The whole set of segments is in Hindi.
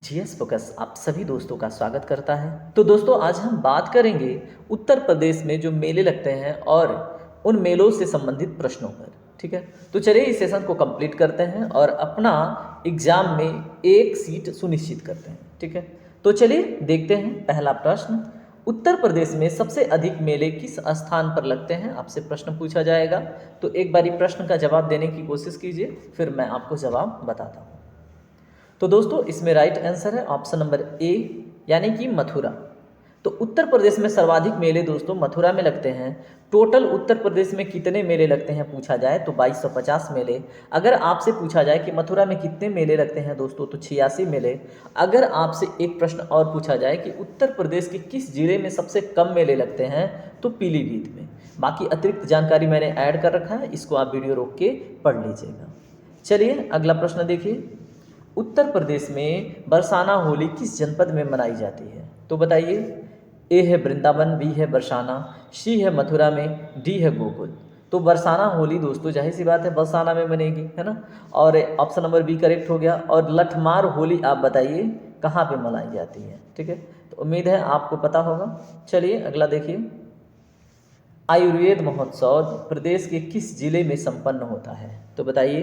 जीएस फोकस आप सभी दोस्तों का स्वागत करता है। तो दोस्तों आज हम बात करेंगे उत्तर प्रदेश में जो मेले लगते हैं और उन मेलों से संबंधित प्रश्नों पर। ठीक है, तो चलिए इस सेशन को कंप्लीट करते हैं और अपना एग्जाम में एक सीट सुनिश्चित करते हैं। ठीक है, तो चलिए देखते हैं पहला प्रश्न। उत्तर प्रदेश में सबसे अधिक मेले किस स्थान पर लगते हैं, आपसे प्रश्न पूछा जाएगा। तो एक बारी प्रश्न का जवाब देने की कोशिश कीजिए, फिर मैं आपको जवाब बताता हूँ। तो दोस्तों इसमें राइट आंसर है ऑप्शन नंबर ए, यानी कि मथुरा। तो उत्तर प्रदेश में सर्वाधिक मेले दोस्तों मथुरा में लगते हैं। टोटल उत्तर प्रदेश में कितने मेले लगते हैं पूछा जाए तो 2250 मेले। अगर आपसे पूछा जाए कि मथुरा में कितने मेले लगते हैं दोस्तों तो 86 मेले। अगर आपसे एक प्रश्न और पूछा जाए कि उत्तर प्रदेश के किस जिले में सबसे कम मेले लगते हैं तो पीलीभीत में। बाकी अतिरिक्त जानकारी मैंने ऐड कर रखा है, इसको आप वीडियो रोक के पढ़ लीजिएगा। चलिए अगला प्रश्न देखिए। उत्तर प्रदेश में बरसाना होली किस जनपद में मनाई जाती है। तो बताइए, ए है वृंदावन, बी है बरसाना, सी है मथुरा में, डी है गोकुल। तो बरसाना होली दोस्तों जाहिर सी बात है बरसाना में बनेगी, है ना। और ऑप्शन नंबर बी करेक्ट हो गया। और लठमार होली आप बताइए कहाँ पे मनाई जाती है। ठीक है, तो उम्मीद है आपको पता होगा। चलिए अगला देखिए। आयुर्वेद महोत्सव प्रदेश के किस जिले में संपन्न होता है। तो बताइए,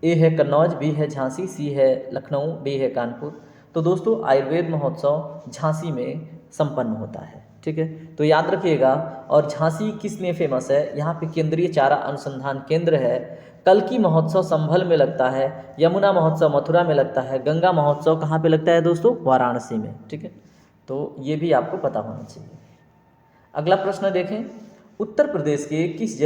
ए है कन्नौज, बी है झांसी, सी है लखनऊ, डी है कानपुर। तो दोस्तों आयुर्वेद महोत्सव झांसी में संपन्न होता है। ठीक है, तो याद रखिएगा। और झांसी किस लिए फेमस है, यहाँ पे केंद्रीय चारा अनुसंधान केंद्र है। कल्की महोत्सव संभल में लगता है, यमुना महोत्सव मथुरा में लगता है, गंगा महोत्सव कहाँ पे लगता है दोस्तों, वाराणसी में। ठीक है, तो ये भी आपको पता होना चाहिए। अगला प्रश्न देखें। उत्तर प्रदेश के किस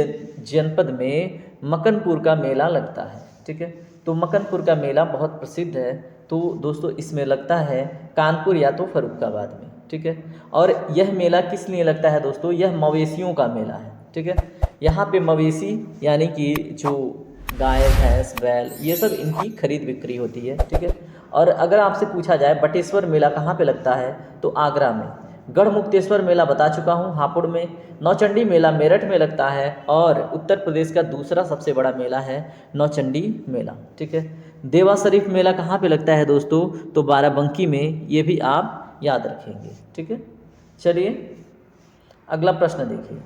जनपद में मकनपुर का मेला लगता है। ठीक है, तो मकनपुर का मेला बहुत प्रसिद्ध है। तो दोस्तों इसमें लगता है कानपुर या तो फर्रुखाबाद में। ठीक है, और यह मेला किस लिए लगता है दोस्तों, यह मवेशियों का मेला है। ठीक है, यहाँ पे मवेशी यानी कि जो गाय भैंस बैल ये सब इनकी खरीद बिक्री होती है। ठीक है, और अगर आपसे पूछा जाए बटेश्वर मेला कहाँ पे लगता है तो आगरा में। गढ़मुक्तेश्वर मेला बता चुका हूँ हापुड़ में। नौचंडी मेला मेरठ में लगता है। और उत्तर प्रदेश का दूसरा सबसे बड़ा मेला है नौचंडी मेला। ठीक है, देवा शरीफ मेला कहाँ पे लगता है दोस्तों तो बाराबंकी में। ये भी आप याद रखेंगे। ठीक है, चलिए अगला प्रश्न देखिए।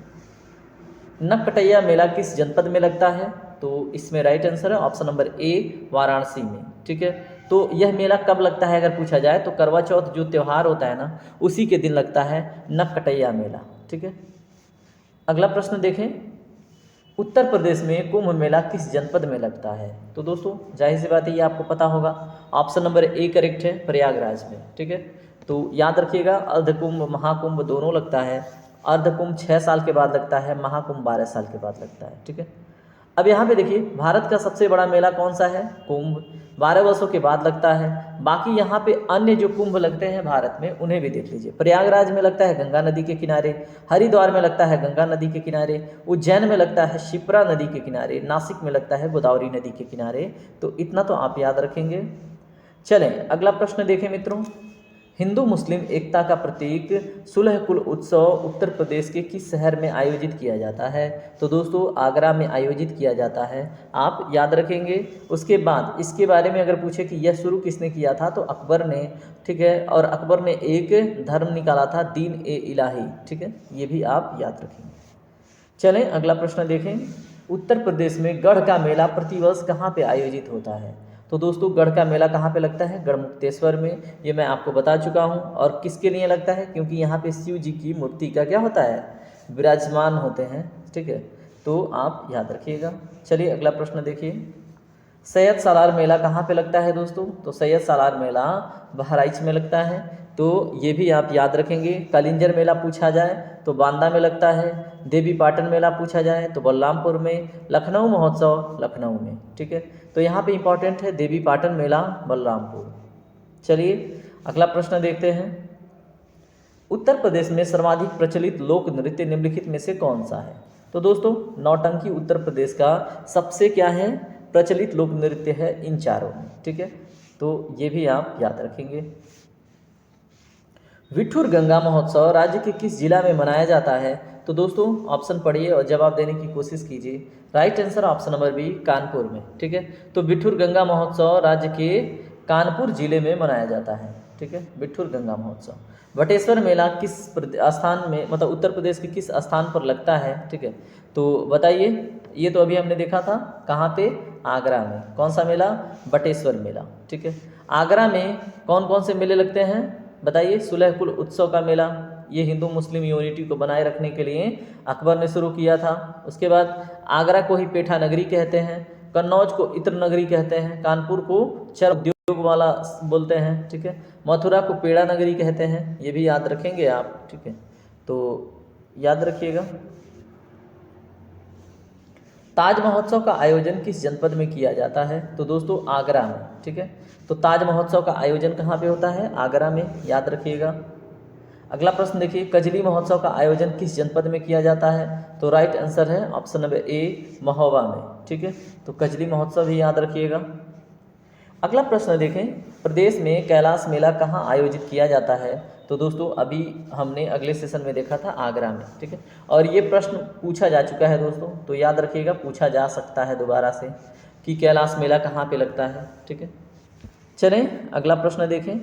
नककटैया मेला किस जनपद में लगता है। तो इसमें राइट आंसर है ऑप्शन नंबर ए, वाराणसी में। ठीक है, तो यह मेला कब लगता है अगर पूछा जाए तो करवा चौथ जो त्यौहार होता है ना उसी के दिन लगता है नककटैया मेला। ठीक है, अगला प्रश्न देखें। उत्तर प्रदेश में कुंभ मेला किस जनपद में लगता है। तो दोस्तों जाहिर सी बात है ये आपको पता होगा। ऑप्शन नंबर ए करेक्ट है, प्रयागराज में। ठीक है, तो याद रखिएगा अर्धकुंभ महाकुंभ दोनों लगता है। अर्धकुंभ 6 साल के बाद लगता है, महाकुंभ 12 साल के बाद लगता है। ठीक है, अब यहाँ पे देखिए भारत का सबसे बड़ा मेला कौन सा है, कुंभ, 12 वर्षों के बाद लगता है। बाकी यहाँ पे अन्य जो कुंभ लगते हैं भारत में उन्हें भी देख लीजिए। प्रयागराज में लगता है गंगा नदी के किनारे, हरिद्वार में लगता है गंगा नदी के किनारे, उज्जैन में लगता है शिप्रा नदी के किनारे, नासिक में लगता है गोदावरी नदी के किनारे। तो इतना तो आप याद रखेंगे। चलें अगला प्रश्न देखें मित्रों। हिंदू मुस्लिम एकता का प्रतीक सुलह कुल उत्सव उत्तर प्रदेश के किस शहर में आयोजित किया जाता है। तो दोस्तों आगरा में आयोजित किया जाता है, आप याद रखेंगे। उसके बाद इसके बारे में अगर पूछे कि यह शुरू किसने किया था तो अकबर ने। ठीक है, और अकबर ने एक धर्म निकाला था दीन ए इलाही। ठीक है, ये भी आप याद रखेंगे। चलें अगला प्रश्न देखें। उत्तर प्रदेश में गढ़ का मेला प्रतिवर्ष कहाँ पे आयोजित होता है। तो दोस्तों गढ़ का मेला कहाँ पे लगता है, गढ़मुक्तेश्वर में। ये मैं आपको बता चुका हूँ। और किसके लिए लगता है, क्योंकि यहाँ पे शिव जी की मूर्ति का क्या होता है, विराजमान होते हैं। ठीक है, तो आप याद रखिएगा। चलिए अगला प्रश्न देखिए। सैयद सालार मेला कहाँ पे लगता है दोस्तों। तो सैयद सालार मेला बहराइच में लगता है। तो ये भी आप याद रखेंगे। कलिंजर मेला पूछा जाए तो बांदा में लगता है। देवी पाटन मेला पूछा जाए तो बलरामपुर में। लखनऊ महोत्सव लखनऊ में। ठीक है, तो यहाँ पे इंपॉर्टेंट है देवी पाटन मेला बलरामपुर। चलिए अगला प्रश्न देखते हैं। उत्तर प्रदेश में सर्वाधिक प्रचलित लोक नृत्य निम्नलिखित में से कौन सा है। तो दोस्तों नौटंकी उत्तर प्रदेश का सबसे क्या है, प्रचलित लोक नृत्य है इन चारों में। ठीक है, तो ये भी आप याद रखेंगे। विठुर गंगा महोत्सव राज्य के किस जिला में मनाया जाता है। तो दोस्तों ऑप्शन पढ़िए और जवाब देने की कोशिश कीजिए। Right answer option number B, Kanpur में। ठीक है, तो विठुर गंगा महोत्सव राज्य के कानपुर जिले में मनाया जाता है, ठीक है, बिठूर गंगा महोत्सव। बटेश्वर मेला किस स्थान में, मतलब उत्तर प्रदेश के किस स्थान पर लगता है, ठीक है, तो बताइए। ये तो अभी हमने देखा था, कहाँ पे, आगरा में। कौन सा मेला, बटेश्वर मेला, ठीक है। आगरा में कौन कौन से मेले लगते हैं, बताइए। सुलहकुल उत्सव का मेला, ये हिंदू मुस्लिम यूनिटी को बनाए रखने के लिए अकबर ने शुरू किया था। उसके बाद आगरा को ही पेठा नगरी कहते हैं, कन्नौज को इत्र नगरी कहते हैं, कानपुर को चर उद्योग वाला बोलते हैं, ठीक है, मथुरा को पेड़ा नगरी कहते हैं। ये भी याद रखेंगे आप, ठीक है, तो याद रखिएगा। ताज महोत्सव का आयोजन किस जनपद में किया जाता है, तो दोस्तों आगरा में, ठीक है। तो ताज महोत्सव का आयोजन कहाँ पे होता है, आगरा में, याद रखिएगा। अगला प्रश्न देखिए, कजली महोत्सव का आयोजन किस जनपद में किया जाता है, तो राइट आंसर है ऑप्शन नंबर ए, महोबा में, ठीक है। तो कजली महोत्सव भी याद रखिएगा। अगला प्रश्न देखें, प्रदेश में कैलाश मेला कहाँ आयोजित किया जाता है, तो दोस्तों अभी हमने अगले सेशन में देखा था आगरा में, ठीक है। और ये प्रश्न पूछा जा चुका है दोस्तों, तो याद रखिएगा, पूछा जा सकता है दोबारा से कि कैलाश मेला कहाँ पे लगता है, ठीक है। चलें अगला प्रश्न देखें,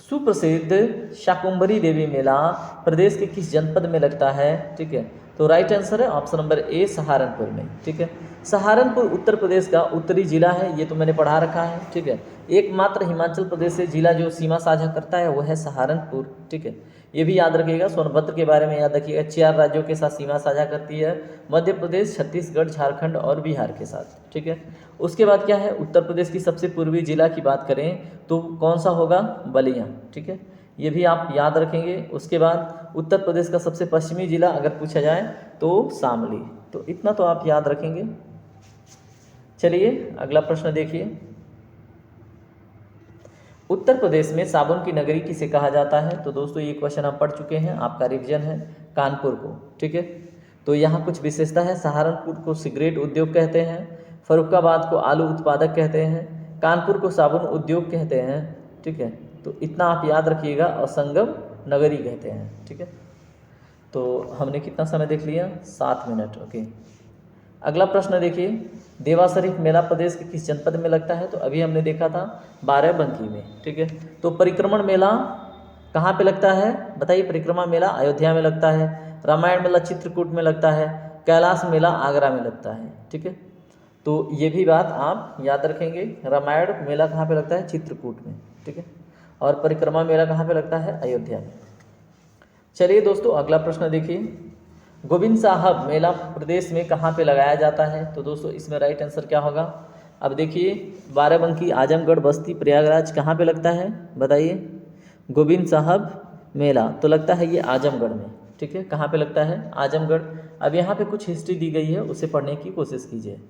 सुप्रसिद्ध शाकुंभरी देवी मेला प्रदेश के किस जनपद में लगता है, ठीक है। तो राइट आंसर है ऑप्शन नंबर ए, सहारनपुर में, ठीक है। सहारनपुर उत्तर प्रदेश का उत्तरी जिला है, ये तो मैंने पढ़ा रखा है, ठीक है। एकमात्र हिमाचल प्रदेश से जिला जो सीमा साझा करता है वो है सहारनपुर, ठीक है। ये भी याद रखिएगा। सोनभद्र के बारे में याद रखिएगा, 4 राज्यों के साथ सीमा साझा करती है, मध्य प्रदेश, छत्तीसगढ़, झारखंड और बिहार के साथ, ठीक है। उसके बाद क्या है, उत्तर प्रदेश की सबसे पूर्वी जिला की बात करें तो कौन सा होगा, बलिया, ठीक है, ये भी आप याद रखेंगे। उसके बाद उत्तर प्रदेश का सबसे पश्चिमी जिला अगर पूछा जाए तो शामली, तो इतना तो आप याद रखेंगे। चलिए अगला प्रश्न देखिए, उत्तर प्रदेश में साबुन की नगरी किसे कहा जाता है, तो दोस्तों ये क्वेश्चन हम पढ़ चुके हैं, आपका रिवीजन है, कानपुर को, ठीक है। तो यहाँ कुछ विशेषता है, सहारनपुर को सिगरेट उद्योग कहते हैं, फर्रुखाबाद को आलू उत्पादक कहते हैं, कानपुर को साबुन उद्योग कहते हैं, ठीक है। तो इतना आप याद रखिएगा, और संगम नगरी कहते हैं, ठीक है। तो हमने कितना समय देख लिया, 7 मिनट, ओके। अगला प्रश्न देखिए, देवा शरीफ मेला प्रदेश के किस जनपद में लगता है, तो अभी हमने देखा था बाराबंकी में, ठीक है। तो परिक्रमण मेला कहाँ पे लगता है, बताइए। परिक्रमा मेला अयोध्या में लगता है, रामायण मेला चित्रकूट में लगता है, कैलाश मेला आगरा में लगता है, ठीक है। तो ये भी बात आप याद रखेंगे, रामायण मेला कहाँ पे लगता है, चित्रकूट में, ठीक है, और परिक्रमा मेला कहाँ पे लगता है, अयोध्या में। चलिए दोस्तों अगला प्रश्न देखिए, गोविंद साहब मेला प्रदेश में कहाँ पे लगाया जाता है, तो दोस्तों इसमें राइट आंसर क्या होगा। अब देखिए, बाराबंकी, आजमगढ़, बस्ती, प्रयागराज कहाँ पे लगता है, बताइए। गोविंद साहब मेला तो लगता है ये आजमगढ़ में, ठीक है। कहाँ पे लगता है, आजमगढ़। अब यहाँ पे कुछ हिस्ट्री दी गई है, उसे पढ़ने की कोशिश कीजिए।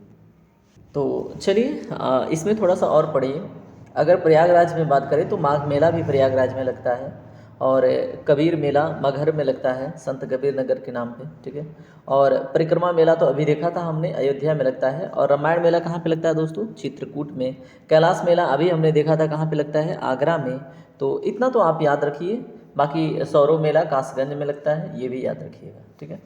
तो चलिए इसमें थोड़ा सा और पढ़िए। अगर प्रयागराज में बात करें तो माघ मेला भी प्रयागराज में लगता है, और कबीर मेला मगहर में लगता है, संत कबीर नगर के नाम पे, ठीक है। और परिक्रमा मेला तो अभी देखा था हमने, अयोध्या में लगता है। और रामायण मेला कहाँ पे लगता है दोस्तों, चित्रकूट में। कैलाश मेला अभी हमने देखा था कहाँ पे लगता है, आगरा में। तो इतना तो आप याद रखिए, बाकी सौरव मेला कासगंज में लगता है, ये भी याद रखिएगा, ठीक है।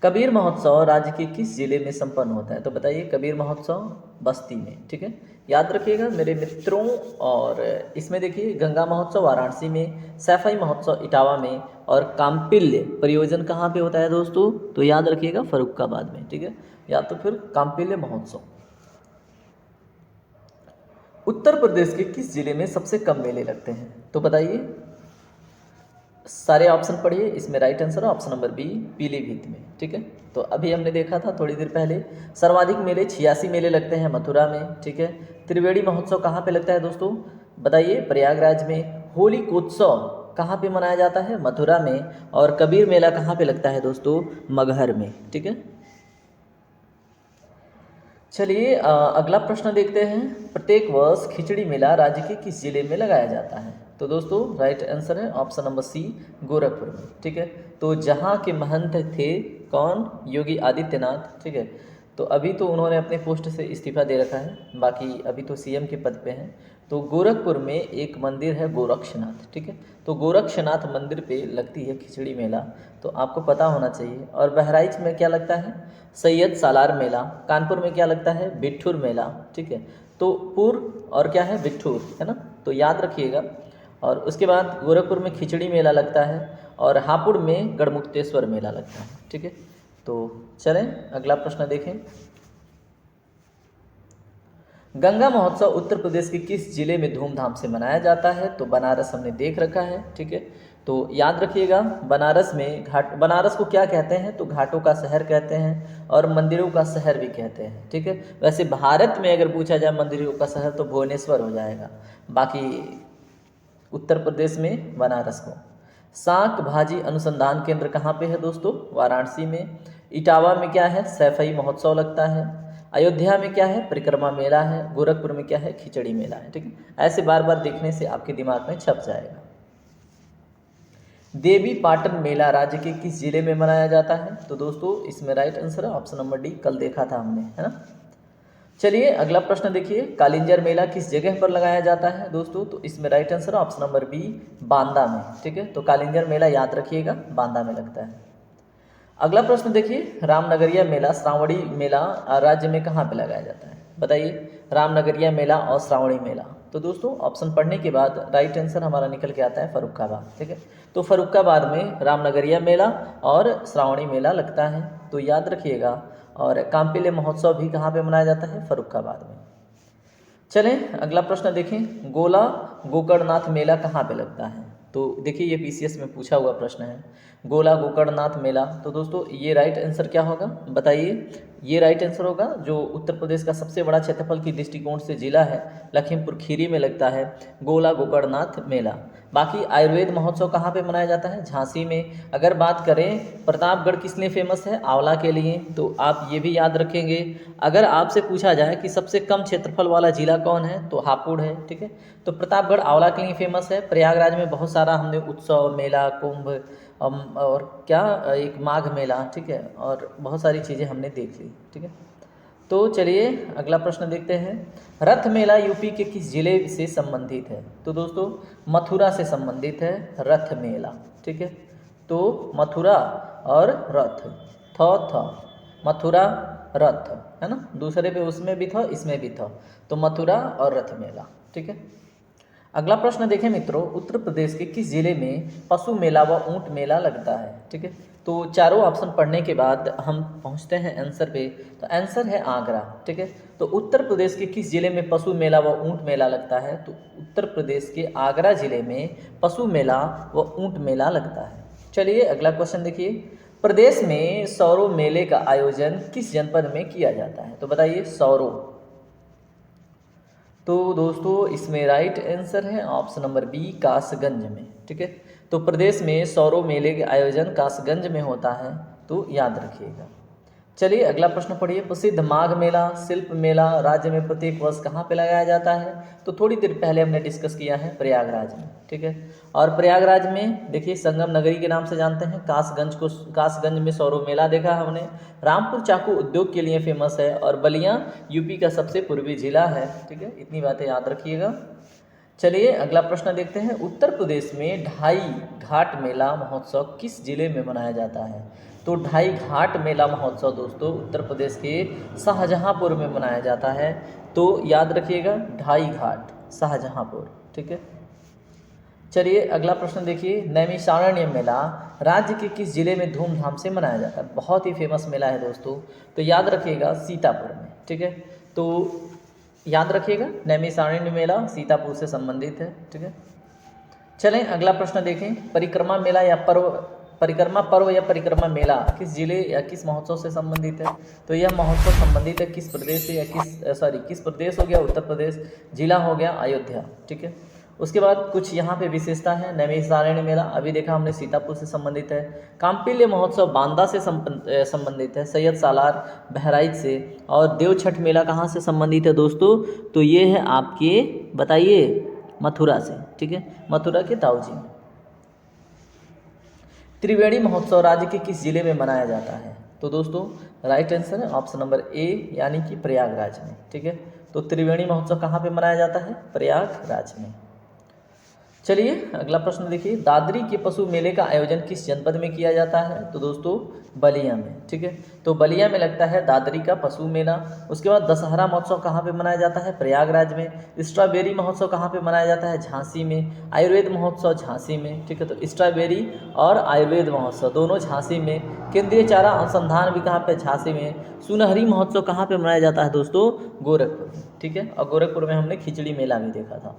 कबीर महोत्सव राज्य के किस जिले में संपन्न होता है, तो बताइए। कबीर महोत्सव बस्ती में, ठीक है, याद रखिएगा मेरे मित्रों। और इसमें देखिए, गंगा महोत्सव वाराणसी में, सैफई महोत्सव इटावा में, और काम्पिल्य परियोजन कहाँ पे होता है दोस्तों, तो याद रखिएगा फर्रुखाबाद में, ठीक है, या तो फिर काम्पिल्य महोत्सव। उत्तर प्रदेश के किस जिले में सबसे कम मेले लगते हैं, तो बताइए। सारे ऑप्शन पढ़िए, इसमें राइट आंसर है ऑप्शन नंबर बी, पीलीभीत में, ठीक है। तो अभी हमने देखा था थोड़ी देर पहले, सर्वाधिक मेले 86 मेले लगते हैं मथुरा में, ठीक है। त्रिवेणी महोत्सव कहाँ पे लगता है दोस्तों, बताइए। प्रयागराज में। होली कोत्सव कहाँ पे मनाया जाता है, मथुरा में। और कबीर मेला कहाँ पे लगता है दोस्तों, मगहर में, ठीक है। चलिए अगला प्रश्न देखते हैं, प्रत्येक वर्ष खिचड़ी मेला राज्य के किस जिले में लगाया जाता है, तो दोस्तों राइट आंसर है ऑप्शन नंबर सी, गोरखपुर में, ठीक है। तो जहाँ के महंत थे कौन, योगी आदित्यनाथ, ठीक है। तो अभी तो उन्होंने अपने पोस्ट से इस्तीफा दे रखा है, बाकी अभी तो सीएम के पद पे हैं। तो गोरखपुर में एक मंदिर है गोरक्षनाथ, ठीक है। तो गोरक्षनाथ मंदिर पे लगती है खिचड़ी मेला, तो आपको पता होना चाहिए। और बहराइच में क्या लगता है, सैयद सालार मेला। कानपुर में क्या लगता है, बिठूर मेला, ठीक है। तो पूर्व और क्या है, बिठूर, है ना, तो याद रखिएगा। और उसके बाद गोरखपुर में खिचड़ी मेला लगता है और हापुड़ में गढ़मुक्तेश्वर मेला लगता है। ठीक है, तो चलें अगला प्रश्न देखें। गंगा महोत्सव उत्तर प्रदेश के किस जिले में धूमधाम से मनाया जाता है? तो बनारस हमने देख रखा है। ठीक है, तो याद रखिएगा बनारस में बनारस को क्या कहते हैं? तो घाटों का शहर कहते हैं और मंदिरों का शहर भी कहते हैं। ठीक है, वैसे भारत में अगर पूछा जाए मंदिरों का शहर तो भुवनेश्वर हो जाएगा, बाकी उत्तर प्रदेश में बनारस को। शाक भाजी अनुसंधान केंद्र कहाँ पे है दोस्तों? वाराणसी में। इटावा में क्या है? सैफई महोत्सव लगता है। अयोध्या में क्या है? परिक्रमा मेला है। गोरखपुर में क्या है? खिचड़ी मेला है। ठीक है, ऐसे बार बार देखने से आपके दिमाग में छप जाएगा। देवी पाटन मेला राज्य के किस जिले में मनाया जाता है? तो दोस्तों इसमें राइट आंसर है ऑप्शन नंबर डी, कल देखा था हमने, है ना। चलिए अगला प्रश्न देखिए, कालिंजर मेला किस जगह पर लगाया जाता है दोस्तों? तो इसमें right answer option number B, Banda में। ठीक है, तो कालिंजर मेला याद रखिएगा बांदा में लगता है। अगला प्रश्न देखिए, रामनगरिया मेला श्रावणी मेला राज्य में कहाँ पे लगाया जाता है? बताइए, रामनगरिया मेला और श्रावणी मेला। तो दोस्तों ऑप्शन पढ़ने के बाद राइट आंसर हमारा निकल के आता है फर्रुखाबाद। ठीक है, तो फर्रुखाबाद में रामनगरिया मेला और श्रावणी मेला लगता है, तो याद रखिएगा। और कांपिल्य महोत्सव भी कहाँ पे मनाया जाता है? फर्रुखाबाद में। चलें अगला प्रश्न देखें, गोला गोकर्णनाथ मेला कहाँ पे लगता है? तो देखिए ये पीसीएस में पूछा हुआ प्रश्न है, गोला गोकर्णनाथ मेला। तो दोस्तों ये राइट आंसर क्या होगा बताइए? ये राइट आंसर होगा जो उत्तर प्रदेश का सबसे बड़ा क्षेत्रफल की दृष्टिकोण से जिला है, लखीमपुर खीरी में लगता है गोला गोकर्णनाथ मेला। बाकी आयुर्वेद महोत्सव कहाँ पे मनाया जाता है? झांसी में। अगर बात करें प्रतापगढ़ किस लिए फेमस है? आंवला के लिए, तो आप ये भी याद रखेंगे। अगर आपसे पूछा जाए कि सबसे कम क्षेत्रफल वाला जिला कौन है? तो हापुड़ है। ठीक है, तो प्रतापगढ़ आंवला के लिए फेमस है। प्रयागराज में बहुत सारा हमने उत्सव, मेला, कुंभ और क्या एक माघ मेला, ठीक है, और बहुत सारी चीज़ें हमने देख ली। ठीक है, तो चलिए अगला प्रश्न देखते हैं, रथ मेला यूपी के किस जिले से संबंधित है? तो दोस्तों मथुरा से संबंधित है रथ मेला। ठीक है, तो मथुरा और रथ, मथुरा रथ, है ना, दूसरे पे उसमें भी था इसमें भी था, तो मथुरा और रथ मेला। ठीक है, अगला प्रश्न देखें मित्रों, उत्तर प्रदेश के किस जिले में पशु मेला व ऊंट मेला लगता है? ठीक है, तो चारों ऑप्शन पढ़ने के बाद हम पहुंचते हैं आंसर पे, तो आंसर है आगरा। ठीक है, तो उत्तर प्रदेश के किस जिले में पशु मेला व ऊंट मेला लगता है? तो उत्तर प्रदेश के आगरा जिले में पशु मेला व ऊंट मेला लगता है। चलिए अगला क्वेश्चन देखिए, प्रदेश में सौरों मेले का आयोजन किस जनपद में किया जाता है? तो बताइए सौरों। तो दोस्तों इसमें राइट आंसर है ऑप्शन नंबर बी, कासगंज में। ठीक है, तो प्रदेश में सौरों मेले के आयोजन कासगंज में होता है, तो याद रखिएगा। चलिए अगला प्रश्न पढ़िए, प्रसिद्ध माघ मेला, शिल्प मेला राज्य में प्रत्येक वर्ष कहाँ पे लगाया जाता है? तो थोड़ी देर पहले हमने डिस्कस किया है प्रयागराज में। ठीक है, और प्रयागराज में देखिए संगम नगरी के नाम से जानते हैं, कासगंज में सौरों मेला देखा हमने। रामपुर चाकू उद्योग के लिए फेमस है और बलिया यूपी का सबसे पूर्वी जिला है। ठीक है, इतनी बातें याद रखिएगा। चलिए अगला प्रश्न देखते हैं, उत्तर प्रदेश में ढाई घाट मेला महोत्सव किस जिले में मनाया जाता है? तो ढाई घाट मेला महोत्सव दोस्तों उत्तर प्रदेश के शाहजहांपुर में मनाया जाता है, तो याद रखिएगा ढाई घाट शाहजहांपुर। ठीक है, चलिए अगला प्रश्न देखिए, नैमिषारण्य मेला राज्य के किस जिले में धूमधाम से मनाया जाता है? बहुत ही फेमस मेला है दोस्तों, तो याद रखिएगा सीतापुर में। ठीक है, तो याद रखिएगा नैमिषारण्य मेला सीतापुर से संबंधित है। ठीक है, चलें अगला प्रश्न देखें, परिक्रमा मेला या परिक्रमा पर्व या परिक्रमा मेला किस जिले या किस महोत्सव से संबंधित है? तो यह महोत्सव संबंधित है किस प्रदेश से, या किस प्रदेश हो गया? उत्तर प्रदेश। जिला हो गया अयोध्या। ठीक है, उसके बाद कुछ यहाँ पे विशेषता है। नैमिषारण्य मेला अभी देखा हमने सीतापुर से संबंधित है। कांपिल्य महोत्सव बांदा से संबंधित है, सैयद सालार बहराइच से। और देव छठ मेला कहाँ से संबंधित है दोस्तों? तो ये है आपके, बताइए, मथुरा से। ठीक है, मथुरा के ताऊजी में। त्रिवेणी महोत्सव राज्य के किस जिले में मनाया जाता है? तो दोस्तों राइट आंसर है ऑप्शन नंबर ए, यानी कि प्रयागराज में। ठीक है, तो त्रिवेणी महोत्सव कहाँ पे मनाया जाता है? प्रयागराज में। चलिए अगला प्रश्न देखिए, दादरी के पशु मेले का आयोजन किस जनपद में किया जाता है? तो दोस्तों बलिया में, ठीक है। तो बलिया में लगता है दादरी का पशु मेला। उसके बाद दशहरा महोत्सव कहाँ पे मनाया जाता है? प्रयागराज में। स्ट्रॉबेरी महोत्सव कहाँ पे मनाया जाता है? झांसी में। आयुर्वेद महोत्सव झांसी में, ठीक है। तो स्ट्रॉबेरी और आयुर्वेद महोत्सव दोनों झांसी में। केंद्रीय चारा अनुसंधान भी कहाँ पे? झांसी में। सुनहरी महोत्सव कहाँ पे मनाया जाता है दोस्तों? गोरखपुर में, ठीक है। और गोरखपुर में हमने खिचड़ी मेला भी देखा था।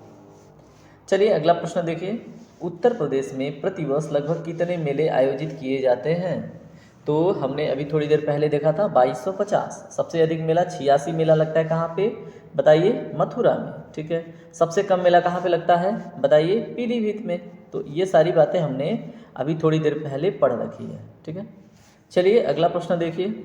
चलिए अगला प्रश्न देखिए, उत्तर प्रदेश में प्रतिवर्ष लगभग कितने मेले आयोजित किए जाते हैं? तो हमने अभी थोड़ी देर पहले देखा था 2250। सबसे अधिक मेला 86 मेला लगता है कहाँ पे? बताइए, मथुरा में, ठीक है। सबसे कम मेला कहाँ पे लगता है? बताइए, पीलीभीत में। तो ये सारी बातें हमने अभी थोड़ी देर पहले पढ़ रखी है, ठीक है। चलिए अगला प्रश्न देखिए,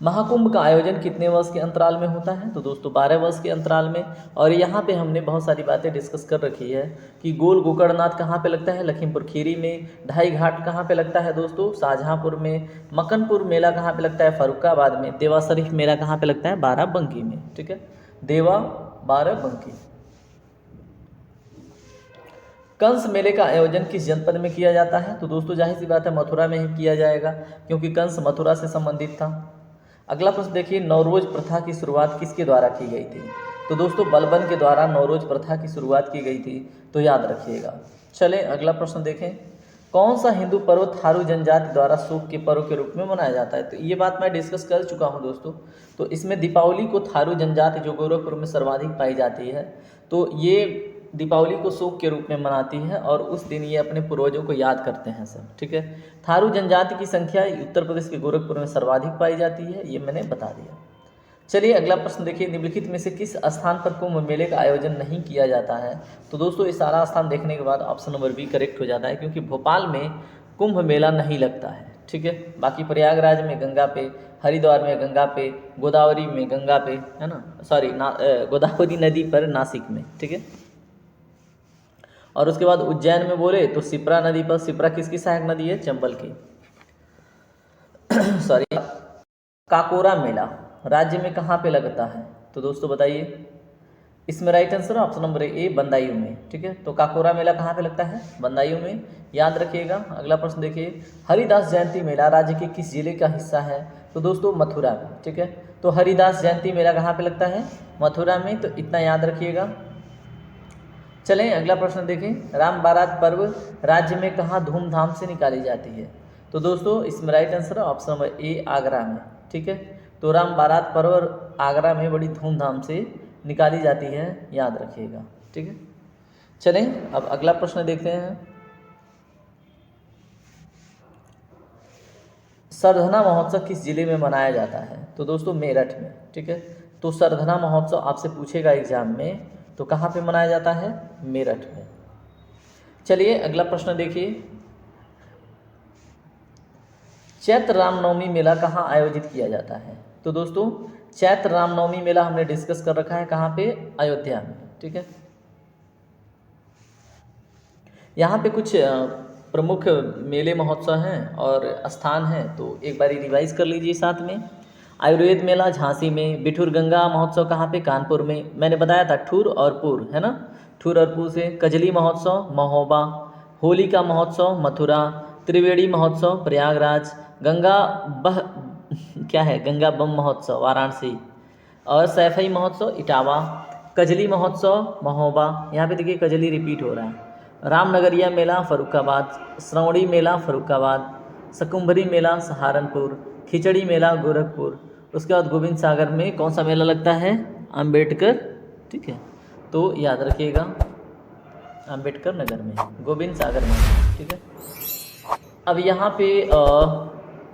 महाकुंभ का आयोजन कितने वर्ष के अंतराल में होता है? तो दोस्तों 12 वर्ष के अंतराल में। और यहाँ पे हमने बहुत सारी बातें डिस्कस कर रखी है कि गोल गोकर्णनाथ कहाँ पे लगता है? लखीमपुर खीरी में। ढाई घाट कहाँ पे लगता है दोस्तों? शाहजहाँपुर में। मक्कनपुर मेला कहाँ पे लगता है? फर्रुखाबाद में। देवा शरीफ मेला कहाँ पे लगता है? बाराबंकी में, ठीक है। देवा बाराबंकी। कंस मेले का आयोजन किस जनपद में किया जाता है? तो दोस्तों जाहिर सी बात है मथुरा में ही किया जाएगा, क्योंकि कंस मथुरा से संबंधित था। अगला प्रश्न देखिए, नौरोज प्रथा की शुरुआत किसके द्वारा की गई थी? तो दोस्तों बलबन के द्वारा नौरोज प्रथा की शुरुआत की गई थी, तो याद रखिएगा। चलें अगला प्रश्न देखें, कौन सा हिंदू पर्व थारू जनजाति द्वारा शोक के पर्व के रूप में मनाया जाता है? तो ये बात मैं डिस्कस कर चुका हूँ दोस्तों। तो इसमें दीपावली को थारू जनजाति जो गोरखपुर में सर्वाधिक पाई जाती है, तो ये दीपावली को शोक के रूप में मनाती है और उस दिन ये अपने पूर्वजों को याद करते हैं सब, ठीक है। थारू जनजाति की संख्या उत्तर प्रदेश के गोरखपुर में सर्वाधिक पाई जाती है, ये मैंने बता दिया। चलिए अगला प्रश्न देखिए, निम्नलिखित में से किस स्थान पर कुंभ मेले का आयोजन नहीं किया जाता है? तो दोस्तों इस सारा स्थान देखने के बाद ऑप्शन नंबर बी करेक्ट हो जाता है, क्योंकि भोपाल में कुंभ मेला नहीं लगता है, ठीक है। बाकी प्रयागराज में गंगा पे, हरिद्वार में गंगा पे, गोदावरी में गंगा पे, है ना, सॉरी गोदावरी नदी पर नासिक में, ठीक है। और उसके बाद उज्जैन में बोले तो शिप्रा नदी पर। शिप्रा किसकी सहायक नदी है? चंबल की। सॉरी, काकोरा मेला राज्य में कहाँ पे लगता है? तो दोस्तों बताइए, इसमें right answer option number A Badaun में, ठीक है। तो काकोरा मेला कहाँ पे लगता है? बदायूं में, याद रखिएगा। अगला प्रश्न देखिए, हरिदास जयंती मेला राज्य के किस जिले का हिस्सा है? तो दोस्तों मथुरा में, ठीक है। तो हरिदास जयंती मेला कहाँ पे लगता है? मथुरा में, तो इतना याद रखिएगा। चलें अगला प्रश्न देखें, राम बारात पर्व राज्य में कहाँ धूमधाम से निकाली जाती है? तो दोस्तों इसमें राइट आंसर है ऑप्शन नंबर ए आगरा में, ठीक है। तो राम बारात पर्व आगरा में बड़ी धूमधाम से निकाली जाती है, याद रखिएगा, ठीक है। चलें अब अगला प्रश्न देखते हैं, सरधना महोत्सव किस जिले में मनाया जाता है? तो दोस्तों मेरठ में, ठीक है। तो सरधना महोत्सव आपसे पूछेगा एग्जाम में, तो कहाँ पे मनाया जाता है? मेरठ में। चलिए अगला प्रश्न देखिए, चैत्र रामनवमी मेला कहाँ आयोजित किया जाता है? तो दोस्तों चैत्र रामनवमी मेला हमने डिस्कस कर रखा है, कहाँ पे? अयोध्या में, ठीक है। यहाँ पे कुछ प्रमुख मेले महोत्सव हैं और स्थान हैं, तो एक बारी रिवाइज कर लीजिए साथ में। आयुर्वेद मेला झांसी में। बिठूर गंगा महोत्सव कहाँ पे? कानपुर में। मैंने बताया था ठूर और पुर, है ना, ठूर और पुर से। कजली महोत्सव महोबा। होली का महोत्सव मथुरा। त्रिवेणी महोत्सव प्रयागराज। गंगा बह क्या है? गंगा बम महोत्सव वाराणसी। और सैफई महोत्सव इटावा। कजली महोत्सव महोबा, यहाँ पे देखिए कजली रिपीट हो रहा है। रामनगरिया मेला फर्रुखाबाद। श्रवणी मेला फर्रुखाबाद। शकुंभरी मेला सहारनपुर। खिचड़ी मेला गोरखपुर। उसके बाद गोविंद सागर में कौन सा मेला लगता है? अम्बेडकर, ठीक है। तो याद रखिएगा अम्बेडकर नगर में, गोविंद सागर में, ठीक है। अब यहाँ पे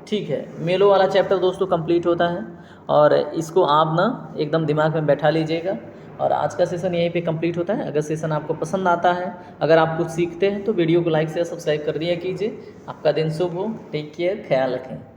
ठीक है, मेलों वाला चैप्टर दोस्तों कंप्लीट होता है और इसको आप ना एकदम दिमाग में बैठा लीजिएगा। और आज का सेशन यहीं पे कंप्लीट होता है। अगर सेशन आपको पसंद आता है, अगर आप कुछ सीखते हैं, तो वीडियो को लाइक से सब्सक्राइब कर दिया कीजिए। आपका दिन शुभ हो। टेक केयर, ख्याल रखें।